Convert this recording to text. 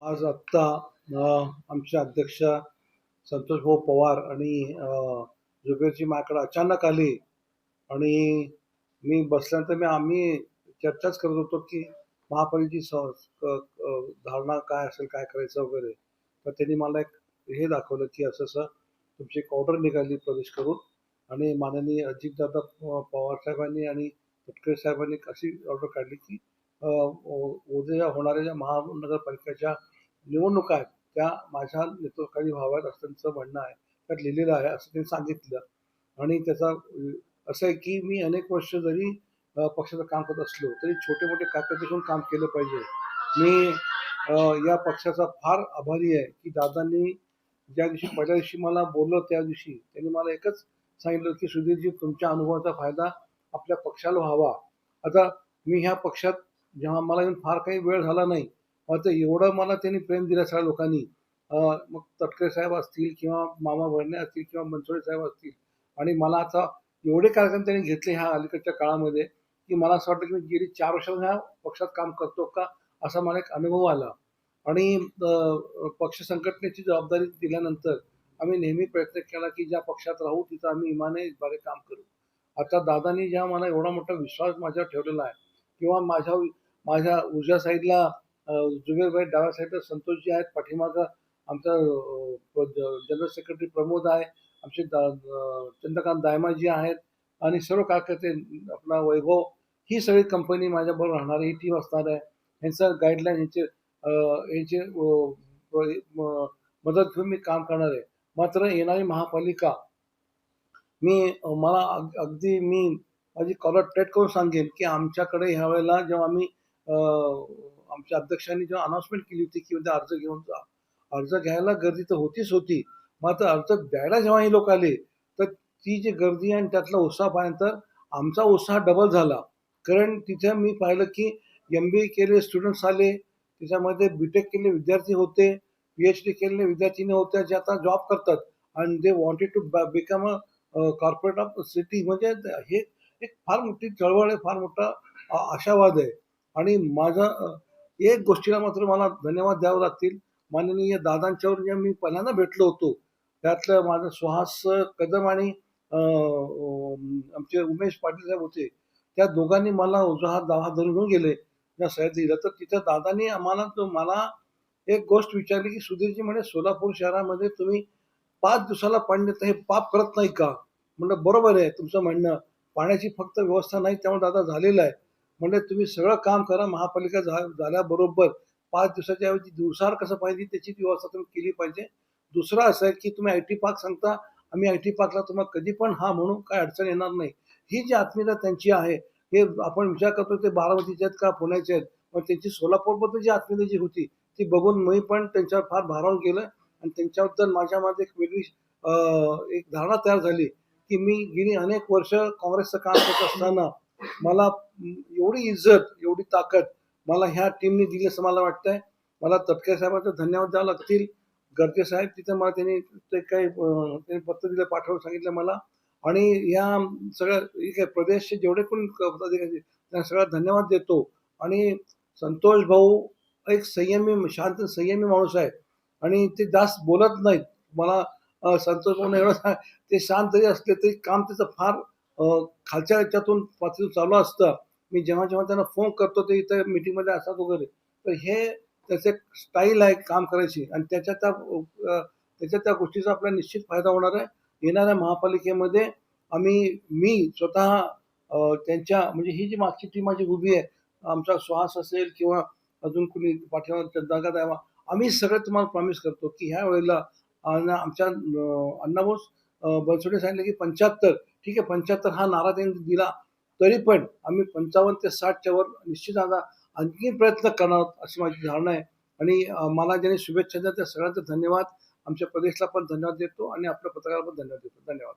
आज आत्ता आमचे अध्यक्ष संतोष भाऊ पवार आणि जुबेरजी माझ्याकडे अचानक आले आणि मी बसल्यानंतर आम्ही चर्चाच करत होतो की महापालिकेची धारणा काय असेल, काय करायचं वगैरे. तर त्यांनी मला एक हे दाखवलं की असं असं तुमची एक ऑर्डर निघाली प्रदेश करून आणि माननीय अजितदादा पवार साहेबांनी आणि तटकरे साहेबांनी अशी ऑर्डर काढली की उद्या होणाऱ्या ज्या महानगरपालिकेच्या निवडणुका आहेत त्या माझ्या नेतृत्वाखाली व्हाव्यात असं त्यांचं म्हणणं आहे. त्यात लिहिलेलं आहे असं त्यांनी सांगितलं. आणि त्याचा असं आहे की मी अनेक वर्ष जरी पक्षाचं काम करत असलो तरी छोटे मोठे कार्यकर्ते काम केलं पाहिजे. मी या पक्षाचा फार आभारी आहे की दादांनी ज्या दिवशी पहिल्या दिवशी मला बोललं त्या दिवशी त्यांनी मला एकच सांगितलं की सुधीरजी तुमच्या अनुभवाचा फायदा आपल्या पक्षाला व्हावा. आता मी ह्या पक्षात जेव्हा मला येऊन फार काही वेळ झाला नाही, मात्र एवढं मला त्यांनी प्रेम दिलं सगळ्या लोकांनी. मग तटकरे साहेब असतील किंवा मामा भरणे असतील किंवा मनसोडे साहेब असतील आणि मला आता एवढे कार्यक्रम त्यांनी घेतले ह्या अलीकडच्या काळामध्ये की मला असं वाटतं की मी गेली 4 वर्ष ह्या पक्षात काम करतो का असा मला एक अनुभव आला. आणि पक्ष संघटनेची जबाबदारी दिल्यानंतर आम्ही नेहमी प्रयत्न केला की ज्या पक्षात राहू तिथं आम्ही इमानदारीने काम करू. आता दादांनी ज्या मला एवढा मोठा विश्वास माझ्यावर ठेवलेला आहे किंवा माझ्या उजव्या साईडला जुबेरभाई, डाव्या साईडला संतोषजी आहेत, पाठीमागं आमचा जनरल सेक्रेटरी प्रमोद आहे, आमचे चंद्रकांत दायमाजी आहेत आणि सर्व कार्यकर्ते आपला वैभव, ही सगळी कंपनी माझ्याबरोबर राहणारी ही टीम असणार आहे. यांचं गाईडलाईन यांचे मदत घेऊन मी काम करणार आहे. मात्र येणारी महापालिका मला अगदी मी माझी कॉलर टेट करून सांगेन की आमच्याकडे ह्या वेळेला जेव्हा आम्ही आमच्या अध्यक्षांनी जेव्हा अनाउन्समेंट केली होती की उद्या अर्ज घेऊन जा, अर्ज घ्यायला गर्दी तर होतीच होती, मात्र अर्ज द्यायला जेव्हा हे लोक आले तर ती जी गर्दी आणि त्यातला उत्साह पाहिल्यानंतर आमचा उत्साह डबल झाला. कारण तिथे मी पाहिलं की MBA केलेले स्टुडंट्स आले, त्याच्यामध्ये BTech केलेले विद्यार्थी होते, PhD केलेले विद्यार्थिनी होत्या जे आता जॉब करतात आणि they wanted to become a corporate of city. म्हणजे हे एक फार मोठी चळवळ आहे, फार मोठा आशावाद आहे. आणि माझा एक गोष्टीला मात्र मला धन्यवाद द्यावे लागतील. माननीय दादांच्यावर जे मी पहिल्यांदा भेटलो होतो त्यातलं माझं सुहास कदम आणि आमचे उमेश पाटील साहेब होते, त्या दोघांनी मला उजवा हात धरून घेऊन गेले त्या सह्याद्रीला. तर तिथं दादांनी मला एक गोष्ट विचारली की सुधीरजी म्हणे सोलापूर शहरामध्ये तुम्ही 5 दिवसाला पाणी देता, हे पाप करत नाही का? म्हणलं बरोबर आहे तुमचं म्हणणं, पाण्याची फक्त व्यवस्था नाही त्यामुळे दादा झालेलं आहे. म्हणजे तुम्ही सगळं काम करा, महापालिका झाल्याबरोबर 5 दिवसाच्या ऐवजी दिवसाआड कसं पाहिजे त्याची व्यवस्था तुम्ही केली पाहिजे. दुसरं असं आहे की तुम्ही IT पार्क सांगता, आम्ही IT पार्कला तुम्हाला कधी पण हा म्हणू, काय अडचण येणार नाही. ही जी आत्मीयता त्यांची आहे, हे आपण विचार करतो ते बारामतीचे आहेत का पुण्याचे आहेत, पण त्यांची सोलापूरबद्दल जी आत्मीयता जी होती ती बघून मी पण त्यांच्यावर फार भारावून गेलं आणि त्यांच्याबद्दल माझ्यामध्ये एक वेगळी एक धारणा तयार झाली की मी गेली अनेक वर्ष काँग्रेसचं काम करत असताना मला एवढी इज्जत, एवढी ताकद मला ह्या टीमने दिली असं मला वाटतंय. मला तटकरे साहेबांचा धन्यवाद द्यावे लागतील. गरजे साहेब तिथे मला त्यांनी ते काही त्यांनी पत्र दिलं, पाठवून सांगितलं मला. आणि या सगळ्या प्रदेशचे जेवढे पण पदाधिकारी त्यांना सगळा धन्यवाद देतो. आणि संतोष भाऊ एक संयमी, शांत संयमी माणूस आहे आणि ते जास्त बोलत नाहीत. मला संतोष भाऊने एवढं ते शांत जरी असले तरी काम त्याचं फार खालच्या ह्याच्यातून पातळीतून चालू असतं. मी जेव्हा जेव्हा त्यांना फोन करतो ते इथं मीटिंगमध्ये असतात वगैरे, तर हे त्याचे स्टाईल आहे काम करायची आणि त्याच्या त्या गोष्टीचा आपल्याला निश्चित फायदा होणार आहे. येणाऱ्या महापालिकेमध्ये मी स्वतः त्यांच्या म्हणजे ही जी मागची टीम माझी उभी आहे, आमचा सुहास असेल किंवा अजून कुणी पाठीमागे चंद्रकांत आहे, आम्ही सगळे तुम्हाला प्रॉमिस करतो की ह्या वेळेला आमच्या अण्णाभाऊ बनसोडे सांगितलं की 75, ठीक आहे 75 हा नारा त्यांनी दिला, तरी पण आम्ही 55 ते 60च्या वर निश्चित आता आणखी प्रयत्न करणार आहोत अशी माझी धारणा आहे. आणि मला ज्यांनी शुभेच्छा दिल्या त्या सगळ्यांचा धन्यवाद. आमच्या प्रदेशला पण धन्यवाद देतो आणि आपल्या पत्रकाराला पण धन्यवाद देतो. धन्यवाद.